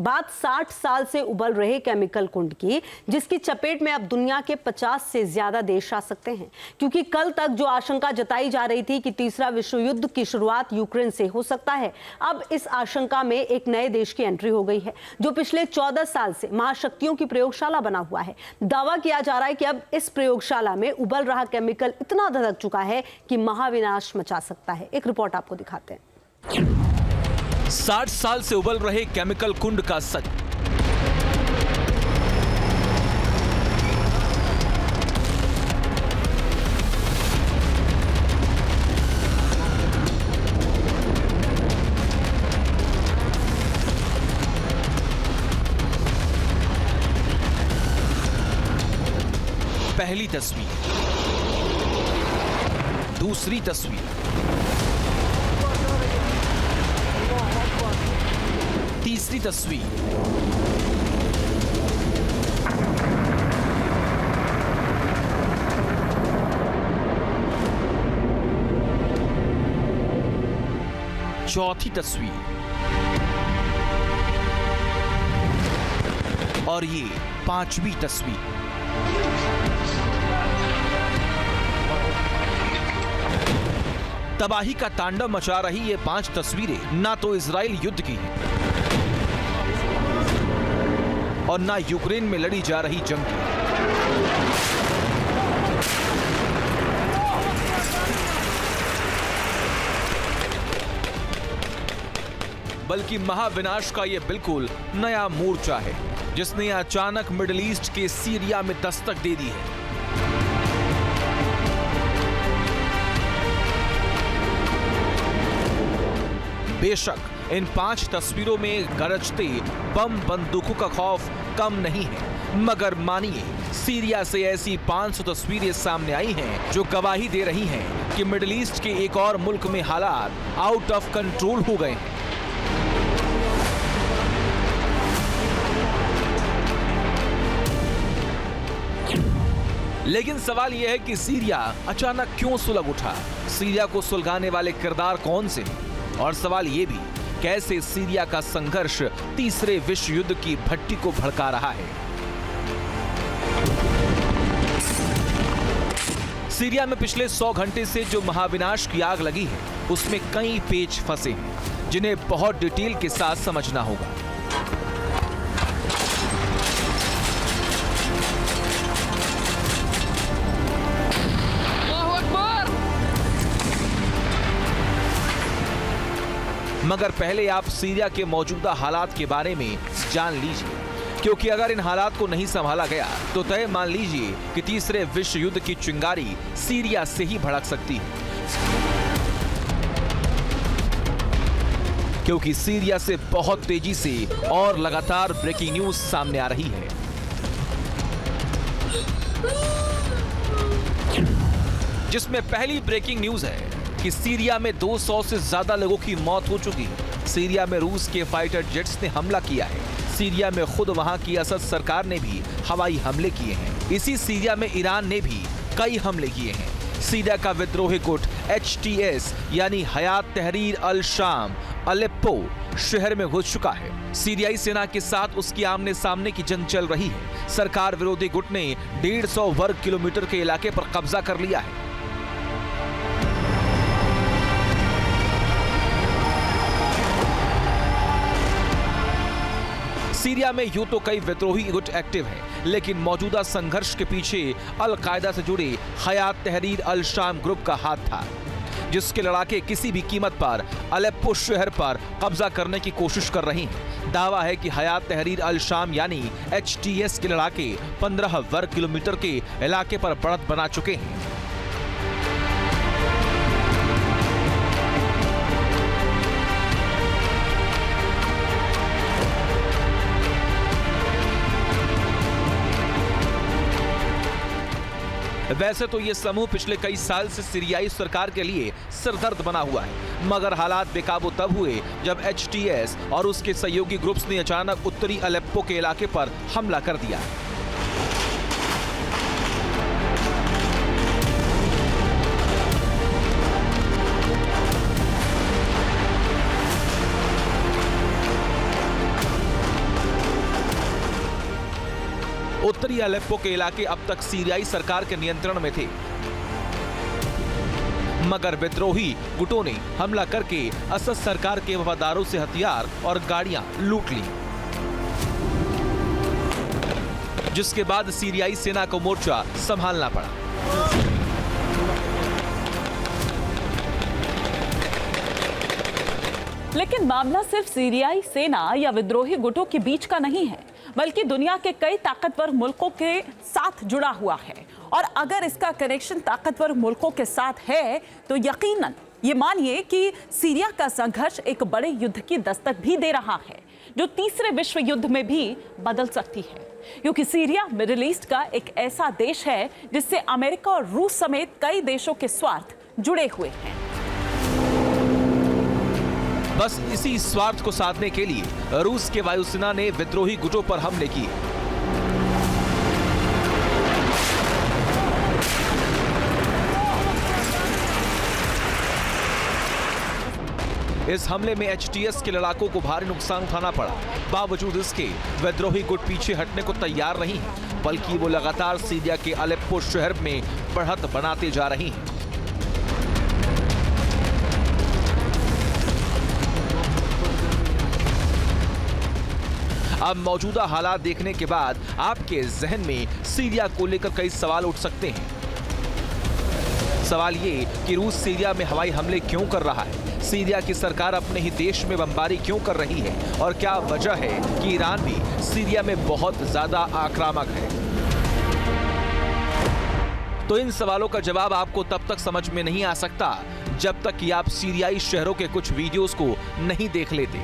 बात 60 साल से उबल रहे केमिकल कुंड की, जिसकी चपेट में अब दुनिया के 50 से ज्यादा देश आ सकते हैं। क्योंकि कल तक जो आशंका जताई जा रही थी कि तीसरा विश्व युद्ध की शुरुआत यूक्रेन से हो सकता है, अब इस आशंका में एक नए देश की एंट्री हो गई है, जो पिछले 14 साल से महाशक्तियों की प्रयोगशाला बना हुआ है। दावा किया जा रहा है कि अब इस प्रयोगशाला में उबल रहा केमिकल इतना धधक चुका है कि महाविनाश मचा सकता है। एक रिपोर्ट आपको दिखाते हैं। 60 साल से उबल रहे केमिकल कुंड का सच। पहली तस्वीर, दूसरी तस्वीर, तीसरी तस्वीर, चौथी तस्वीर और ये पांचवी तस्वीर। तबाही का तांडव मचा रही ये 5 तस्वीरें ना तो इजराइल युद्ध की है और ना यूक्रेन में लड़ी जा रही जंग की, बल्कि महाविनाश का ये बिल्कुल नया मोर्चा है, जिसने अचानक मिडिल ईस्ट के सीरिया में दस्तक दे दी है। बेशक इन 5 तस्वीरों में गरजते बम बंदूकों का खौफ कम नहीं है, मगर मानिए सीरिया से ऐसी 500 तस्वीरें सामने आई हैं जो गवाही दे रही हैं कि मिडिल ईस्ट के एक और मुल्क में हालात आउट ऑफ कंट्रोल हो गए हैं। लेकिन सवाल यह है कि सीरिया अचानक क्यों सुलग उठा? सीरिया को सुलगाने वाले किरदार कौन से? और सवाल ये भी, कैसे सीरिया का संघर्ष तीसरे विश्व युद्ध की भट्टी को भड़का रहा है? सीरिया में पिछले 100 घंटे से जो महाविनाश की आग लगी है, उसमें कई पेच फंसे हैं, जिन्हें बहुत डिटेल के साथ समझना होगा। मगर पहले आप सीरिया के मौजूदा हालात के बारे में जान लीजिए, क्योंकि अगर इन हालात को नहीं संभाला गया तो तय मान लीजिए कि तीसरे विश्व युद्ध की चिंगारी सीरिया से ही भड़क सकती है। क्योंकि सीरिया से बहुत तेजी से और लगातार ब्रेकिंग न्यूज सामने आ रही है। जिसमें पहली ब्रेकिंग न्यूज है कि सीरिया में 200 से ज्यादा लोगों की मौत हो चुकी है। सीरिया में रूस के फाइटर जेट्स ने हमला किया है। सीरिया में खुद वहां की असद सरकार ने भी हवाई हमले किए हैं। इसी सीरिया में ईरान ने भी कई हमले किए हैं। सीरिया का विद्रोही गुट HTS यानी हयात तहरीर अल शाम अलेप्पो शहर में घुस चुका है। सीरियाई सेना के साथ उसकी आमने सामने की जंग चल रही है। सरकार विरोधी गुट ने 150 वर्ग किलोमीटर के इलाके पर कब्जा कर लिया है। सीरिया में यूं तो कई विद्रोही गुट एक्टिव हैं, लेकिन मौजूदा संघर्ष के पीछे अल कायदा से जुड़े हयात तहरीर अल शाम ग्रुप का हाथ था, जिसके लड़ाके किसी भी कीमत पर अलेप्पो शहर पर कब्जा करने की कोशिश कर रही हैं। दावा है कि हयात तहरीर अल शाम यानी HTS के लड़ाके 15 वर्ग किलोमीटर के इलाके पर बढ़त बना चुके हैं। वैसे तो ये समूह पिछले कई साल से सीरियाई सरकार के लिए सिरदर्द बना हुआ है, मगर हालात बेकाबू तब हुए जब HTS और उसके सहयोगी ग्रुप्स ने अचानक उत्तरी अलेप्पो के इलाके पर हमला कर दिया। उत्तरी अलेप्पो के इलाके अब तक सीरियाई सरकार के नियंत्रण में थे, मगर विद्रोही गुटों ने हमला करके असद सरकार के वफादारों से हथियार और गाड़ियां लूट ली, जिसके बाद सीरियाई सेना को मोर्चा संभालना पड़ा। लेकिन मामला सिर्फ सीरियाई सेना या विद्रोही गुटों के बीच का नहीं है, बल्कि दुनिया के कई ताकतवर मुल्कों के साथ जुड़ा हुआ है। और अगर इसका कनेक्शन ताकतवर मुल्कों के साथ है तो यकीनन ये मानिए कि सीरिया का संघर्ष एक बड़े युद्ध की दस्तक भी दे रहा है, जो तीसरे विश्व युद्ध में भी बदल सकती है, क्योंकि सीरिया मिडिल ईस्ट का एक ऐसा देश है जिससे अमेरिका और रूस समेत कई देशों के स्वार्थ जुड़े हुए हैं। बस इसी स्वार्थ को साधने के लिए रूस के वायुसेना ने विद्रोही गुटों पर हमले किए। इस हमले में HTS के लड़ाकों को भारी नुकसान उठाना पड़ा। बावजूद इसके विद्रोही गुट पीछे हटने को तैयार नहीं है, बल्कि वो लगातार सीरिया के अलेप्पो शहर में बढ़त बनाते जा रही हैं। अब मौजूदा हालात देखने के बाद आपके जहन में सीरिया को लेकर कई सवाल उठ सकते हैं। सवाल ये कि रूस सीरिया में हवाई हमले क्यों कर रहा है, सीरिया की सरकार अपने ही देश में बमबारी क्यों कर रही है, और क्या वजह है कि ईरान भी सीरिया में बहुत ज्यादा आक्रामक है। तो इन सवालों का जवाब आपको तब तक समझ में नहीं आ सकता जब तक कि आप सीरियाई शहरों के कुछ वीडियोस को नहीं देख लेते।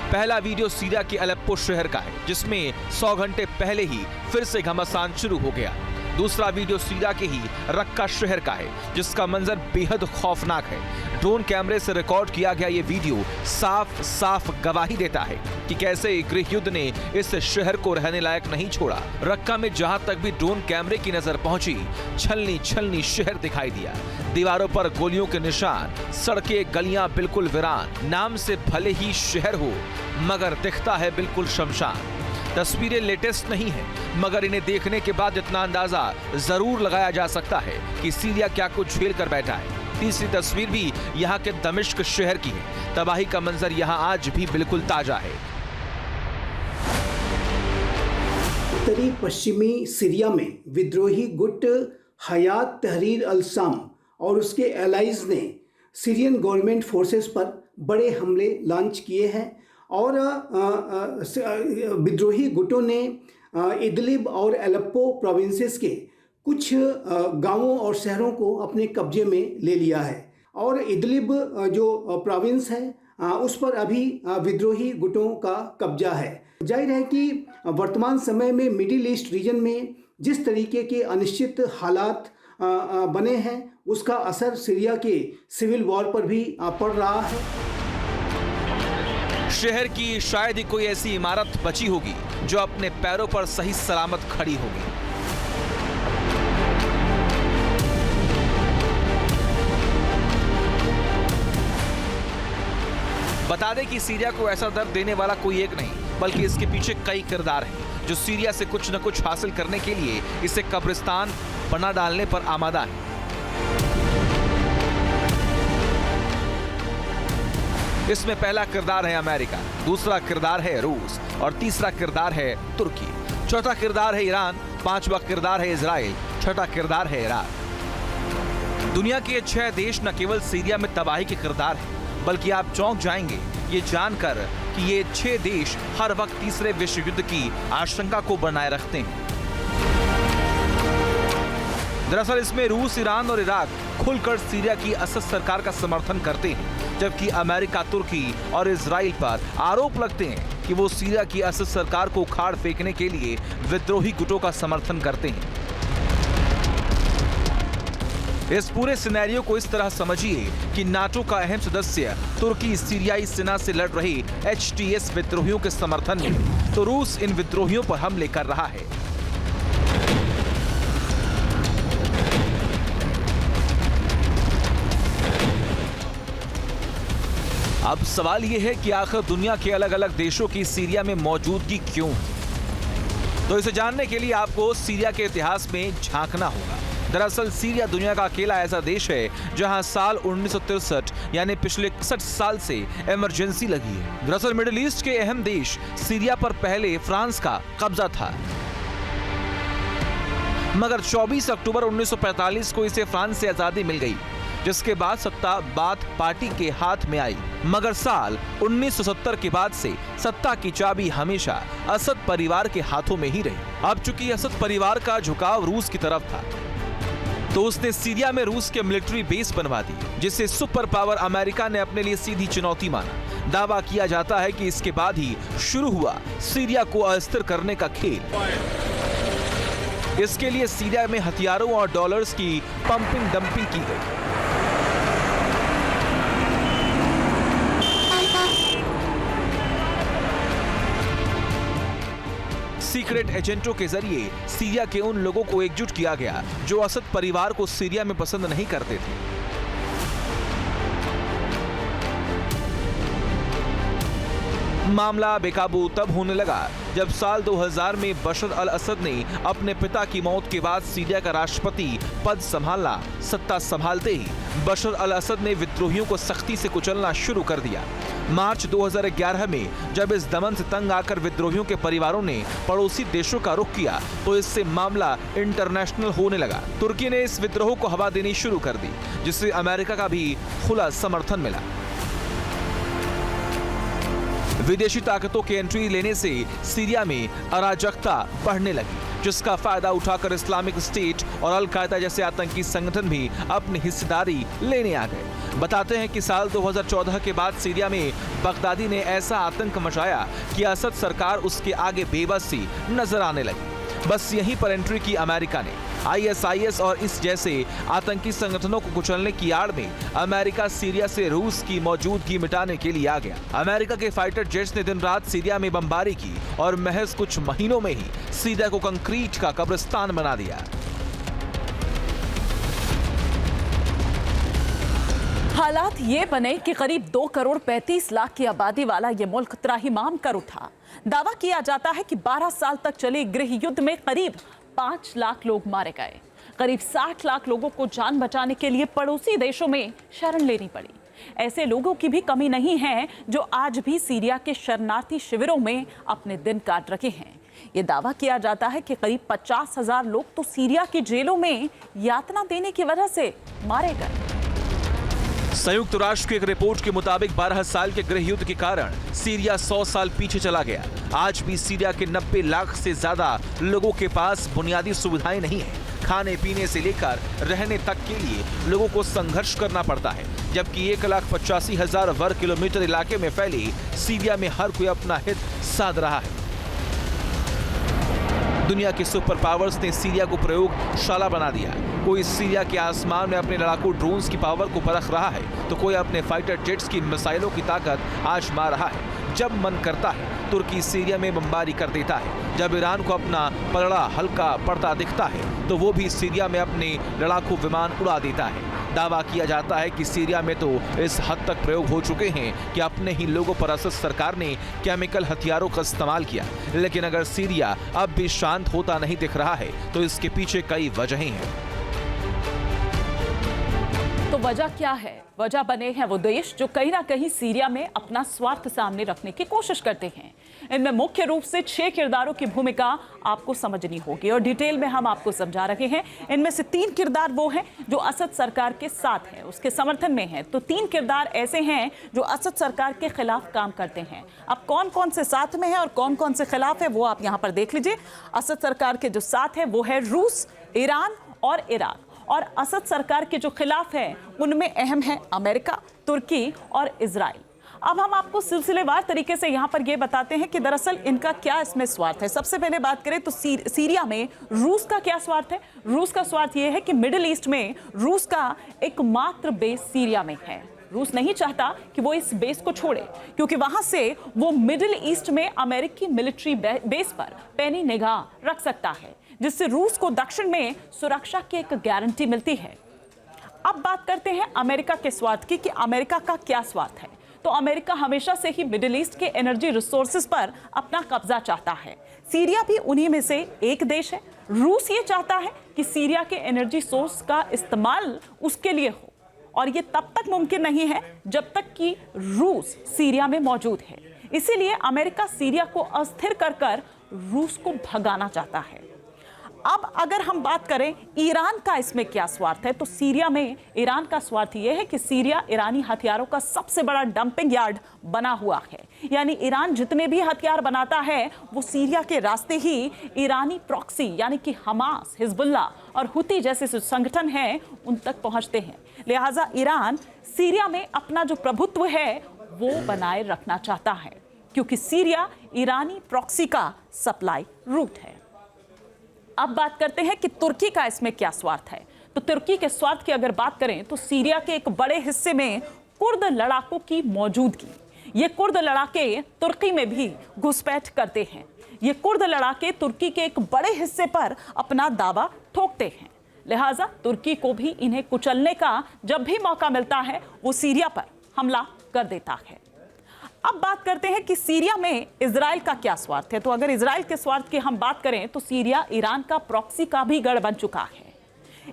पहला वीडियो सीरिया के अलेप्पो शहर का है, जिसमें 100 घंटे पहले ही फिर से घमासान शुरू हो गया। दूसरा वीडियो सीरिया के ही रक्का शहर का है, जिसका मंजर बेहद खौफनाक है। ड्रोन कैमरे से रिकॉर्ड किया गया ये वीडियो साफ साफ गवाही देता है कि कैसे गृह युद्ध ने इस शहर को रहने लायक नहीं छोड़ा। रक्का में जहां तक भी ड्रोन कैमरे की नजर पहुंची, छलनी छलनी शहर दिखाई दिया। दीवारों पर गोलियों के निशान, सड़कें गलियां बिल्कुल वीरान। नाम से भले ही शहर हो, मगर दिखता है बिल्कुल शमशान। तस्वीरें लेटेस्ट नहीं है, मगर इन्हें देखने के बाद इतना अंदाजा जरूर लगाया जा सकता है कि सीरिया क्या कुछ झेल कर बैठा है। तीसरी तस्वीर भी यहाँ के दमिश्क शहर की है। तबाही का मंजर यहाँ आज भी बिल्कुल ताजा है। उत्तरी पश्चिमी सीरिया में विद्रोही गुट हयात तहरीर अल शाम और उसके एलाइज ने सीरियन गवर्नमेंट फोर्सेस पर बड़े हमले लॉन्च किए हैं और विद्रोही गुटों ने इदलिब और अलेप्पो प्रोविंसेस के कुछ गांवों और शहरों को अपने कब्जे में ले लिया है। और इदलिब जो प्रोविंस है उस पर अभी विद्रोही गुटों का कब्जा है। जाहिर है कि वर्तमान समय में मिडिल ईस्ट रीजन में जिस तरीके के अनिश्चित हालात बने हैं, उसका असर सीरिया के सिविल वॉर पर भी पड़ रहा है। शहर की शायद ही कोई ऐसी इमारत बची होगी जो अपने पैरों पर सही सलामत खड़ी होगी। बता दें कि सीरिया को ऐसा दर्द देने वाला कोई एक नहीं, बल्कि इसके पीछे कई किरदार हैं जो सीरिया से कुछ न कुछ हासिल करने के लिए इसे कब्रिस्तान बना डालने पर आमादा है। इसमें पहला किरदार है अमेरिका, दूसरा किरदार है रूस और तीसरा किरदार है तुर्की। चौथा किरदार है ईरान, पांचवा किरदार है इजराइल, छठा किरदार है इराक। दुनिया के 6 देश न केवल सीरिया में तबाही के किरदार हैं, बल्कि आप चौंक जाएंगे ये जानकर कि ये 6 देश हर वक्त तीसरे विश्व युद्ध की आशंका को बनाए रखते हैं। दरअसल इसमें रूस, ईरान और इराक खुलकर सीरिया की असद सरकार का समर्थन करते हैं, जबकि अमेरिका, तुर्की और इजराइल पर आरोप लगते हैं कि वो सीरिया की असद सरकार को उखाड़ फेंकने के लिए विद्रोही गुटों का समर्थन करते हैं। इस पूरे सिनेरियो को इस तरह समझिए कि नाटो का अहम सदस्य तुर्की सीरियाई सेना से लड़ रहे HTS विद्रोहियों के समर्थन में, तो रूस इन विद्रोहियों पर हमले कर रहा है। अब सवाल यह है कि आखिर दुनिया के अलग अलग देशों की सीरिया में मौजूदगी क्यों है? तो इसे जानने के लिए आपको सीरिया के इतिहास में झांकना होगा। दरअसल सीरिया दुनिया का अकेला ऐसा देश है जहां साल 1963 यानी पिछले 61 साल से इमरजेंसी लगी है। दरअसल मिडिल ईस्ट के अहम देश सीरिया पर पहले फ्रांस का कब्जा था, मगर 24 अक्टूबर 1945 को इसे फ्रांस से आजादी मिल गई, जिसके बाद सत्ता बाथ पार्टी के हाथ में आई। मगर साल 1970 के बाद से सत्ता की चाबी हमेशा असद परिवार के हाथों में ही रही। अब चूंकि असद परिवार का झुकाव रूस की तरफ था, तो उसने सीरिया में रूस के मिलिट्री बेस बनवा दी, जिसे सुपर पावर अमेरिका ने अपने लिए सीधी चुनौती माना। दावा किया जाता है कि इसके बाद ही शुरू हुआ सीरिया को अस्थिर करने का खेल। इसके लिए सीरिया में हथियारों और डॉलर्स की पंपिंग डंपिंग की गई। सीक्रेट एजेंटों के जरिए सीरिया के उन लोगों को एकजुट किया गया जो असद परिवार को सीरिया में पसंद नहीं करते थे। मामला बेकाबू तब होने लगा जब साल 2000 में बशर अल असद ने अपने पिता की मौत के बाद सीरिया का राष्ट्रपति पद संभाला। सत्ता संभालते ही बशर अल असद ने विद्रोहियों को सख्ती से कुचलना शुरू कर दिया। मार्च 2011 में जब इस दमन से तंग आकर विद्रोहियों के परिवारों ने पड़ोसी देशों का रुख किया, तो इससे मामला इंटरनेशनल होने लगा। तुर्की ने इस विद्रोह को हवा देनी शुरू कर दी, जिससे अमेरिका का भी खुला समर्थन मिला। विदेशी ताकतों के एंट्री लेने से सीरिया में अराजकता बढ़ने लगी, जिसका फायदा उठाकर इस्लामिक स्टेट और अल कायदा जैसे आतंकी संगठन भी अपनी हिस्सेदारी लेने आ गए। बताते हैं कि साल 2014 के बाद सीरिया में बगदादी ने ऐसा आतंक मचाया कि असद सरकार उसके आगे बेबस सी नजर आने लगी। बस यहीं पर एंट्री की अमेरिका ने। ISIS और इस जैसे आतंकी संगठनों को कुचलने की आड़ में अमेरिका सीरिया से रूस की मौजूदगी मिटाने के लिए आ गया। अमेरिका के फाइटर जेट्स ने दिन रात सीरिया में बमबारी की और महज कुछ महीनों में ही सीरिया को कंक्रीट का कब्रिस्तान बना दिया। हालात ये बने कि करीब 2 करोड़ 35 लाख की आबादी वाला ये मुल्क त्राहिमाम कर उठा। दावा किया जाता है कि 12 साल तक चले गृह युद्ध में करीब 5 लाख लोग मारे गए। करीब 60 लाख लोगों को जान बचाने के लिए पड़ोसी देशों में शरण लेनी पड़ी। ऐसे लोगों की भी कमी नहीं है जो आज भी सीरिया के शरणार्थी शिविरों में अपने दिन काट रखे हैं। ये दावा किया जाता है कि करीब 50,000 लोग तो सीरिया की जेलों में यातना देने की वजह से मारे गए। संयुक्त राष्ट्र की एक रिपोर्ट के मुताबिक 12 साल के गृह युद्ध के कारण सीरिया 100 साल पीछे चला गया। आज भी सीरिया के 90 लाख से ज्यादा लोगों के पास बुनियादी सुविधाएं नहीं है। खाने पीने से लेकर रहने तक के लिए लोगों को संघर्ष करना पड़ता है, जबकि 1,85,000 वर्ग किलोमीटर इलाके में फैली सीरिया में हर कोई अपना हित साध रहा है। दुनिया के सुपर पावर्स ने सीरिया को प्रयोगशाला बना दिया। कोई सीरिया के आसमान में अपने लड़ाकू ड्रोन्स की पावर को परख रहा है, तो कोई अपने फाइटर जेट्स की मिसाइलों की ताकत आजमा रहा है। जब मन करता है तुर्की सीरिया में बमबारी कर देता है। जब ईरान को अपना पलड़ा हल्का पड़ता दिखता है, तो वो भी सीरिया में अपने लड़ाकू विमान उड़ा देता है। दावा किया जाता है कि सीरिया में तो इस हद तक प्रयोग हो चुके हैं कि अपने ही लोगों पर असद सरकार ने केमिकल हथियारों का इस्तेमाल किया। लेकिन अगर सीरिया अब भी शांत होता नहीं दिख रहा है, तो इसके पीछे कई वजहें हैं। तो वजह क्या है? वजह बने हैं वो देश जो कहीं ना कहीं सीरिया में अपना स्वार्थ सामने रखने की कोशिश करते हैं। इनमें मुख्य रूप से 6 किरदारों की भूमिका आपको समझनी होगी और डिटेल में हम आपको समझा रहे हैं। इनमें से 3 किरदार वो हैं जो असद सरकार के साथ हैं, उसके समर्थन में हैं। तो 3 किरदार ऐसे हैं जो असद सरकार के खिलाफ काम करते हैं। अब कौन कौन से साथ में है और कौन कौन से खिलाफ है वो आप यहाँ पर देख लीजिए। असद सरकार के जो साथ है वो है रूस, ईरान और इराक। और असद सरकार के जो खिलाफ हैं उनमें अहम है अमेरिका, तुर्की और इजराइल। अब हम आपको सिलसिलेवार तरीके से यहाँ पर ये बताते हैं कि दरअसल इनका क्या इसमें स्वार्थ है। सबसे पहले बात करें तो सीरिया में रूस का क्या स्वार्थ है। रूस का स्वार्थ ये है कि मिडिल ईस्ट में रूस का एकमात्र बेस सीरिया में है। रूस नहीं चाहता कि वो इस बेस को छोड़े, क्योंकि वहां से वो मिडिल ईस्ट में अमेरिकी मिलिट्री बेस पर पैनी निगाह रख सकता है, जिससे रूस को दक्षिण में सुरक्षा की एक गारंटी मिलती है। अब बात करते हैं अमेरिका के स्वार्थ की कि अमेरिका का क्या स्वार्थ है। तो अमेरिका हमेशा से ही मिडिल ईस्ट के एनर्जी रिसोर्सेज पर अपना कब्जा चाहता है। सीरिया भी उन्हीं में से एक देश है। रूस ये चाहता है कि सीरिया के एनर्जी सोर्स का इस्तेमाल उसके लिए हो, और ये तब तक मुमकिन नहीं है जब तक कि रूस सीरिया में मौजूद है। इसीलिए अमेरिका सीरिया को अस्थिर कर कर रूस को भगाना चाहता है। अब अगर हम बात करें ईरान का इसमें क्या स्वार्थ है, तो सीरिया में ईरान का स्वार्थ यह है कि सीरिया ईरानी हथियारों का सबसे बड़ा डंपिंग यार्ड बना हुआ है। यानी ईरान जितने भी हथियार बनाता है वो सीरिया के रास्ते ही ईरानी प्रॉक्सी यानी कि हमास, हिजबुल्ला और हुती जैसे संगठन हैं उन तक पहुंचते हैं। लिहाजा ईरान सीरिया में अपना जो प्रभुत्व है वो बनाए रखना चाहता है, क्योंकि सीरिया ईरानी प्रॉक्सी का सप्लाई रूट है। अब बात करते हैं कि तुर्की का इसमें क्या स्वार्थ है। तो तुर्की के स्वार्थ की अगर बात करें तो सीरिया के एक बड़े हिस्से में कुर्द लड़ाकों की मौजूदगी। ये कुर्द लड़ाके तुर्की में भी घुसपैठ करते हैं। ये कुर्द लड़ाके तुर्की के एक बड़े हिस्से पर अपना दावा ठोकते हैं। लिहाजा तुर्की को भी इन्हें कुचलने का जब भी मौका मिलता है वो सीरिया पर हमला कर देता है। अब बात करते हैं कि सीरिया में इजराइल का क्या स्वार्थ है। तो अगर इजराइल के स्वार्थ की हम बात करें तो सीरिया ईरान का प्रॉक्सी का भी गढ़ बन चुका है।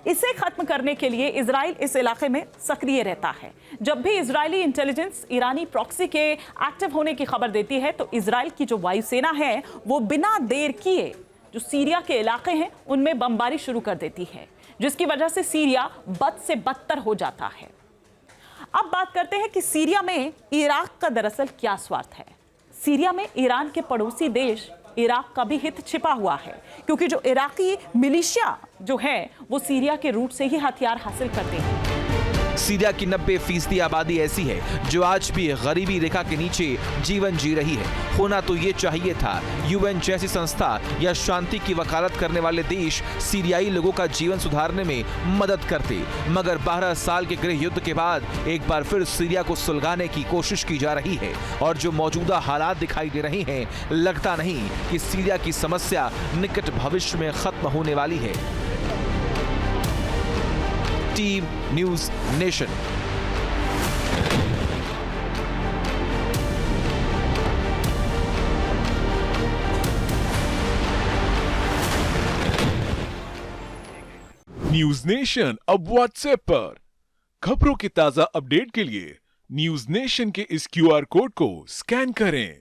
इसे खत्म करने के लिए इजराइल इस इलाके में सक्रिय रहता है। जब भी इजरायली इंटेलिजेंस ईरानी प्रॉक्सी के एक्टिव होने की खबर देती है तो इजराइल की जो वायुसेना है वो बिना देर किए जो सीरिया के इलाके हैं उनमें बमबारी शुरू कर देती है, जिसकी वजह से सीरिया बद से बदतर हो जाता है। अब बात करते हैं कि सीरिया में इराक का दरअसल क्या स्वार्थ है। सीरिया में ईरान के पड़ोसी देश इराक का भी हित छिपा हुआ है, क्योंकि जो इराकी मिलिशिया जो है वो सीरिया के रूट से ही हथियार हासिल करते हैं। सीरिया की 90% आबादी ऐसी है जो आज भी गरीबी रेखा के नीचे जीवन जी रही है। होना तो ये चाहिए था यूएन जैसी संस्था या शांति की वकालत करने वाले देश सीरियाई लोगों का जीवन सुधारने में मदद करते, मगर 12 साल के गृह युद्ध के बाद एक बार फिर सीरिया को सुलगाने की कोशिश की जा रही है। और जो मौजूदा हालात दिखाई दे रहे हैं, लगता नहीं कि सीरिया की समस्या निकट भविष्य में खत्म होने वाली है। Team news nation. News nation अब व्हाट्सएप पर खबरों की ताजा अपडेट के लिए न्यूज नेशन के इस क्यूआर कोड को स्कैन करें।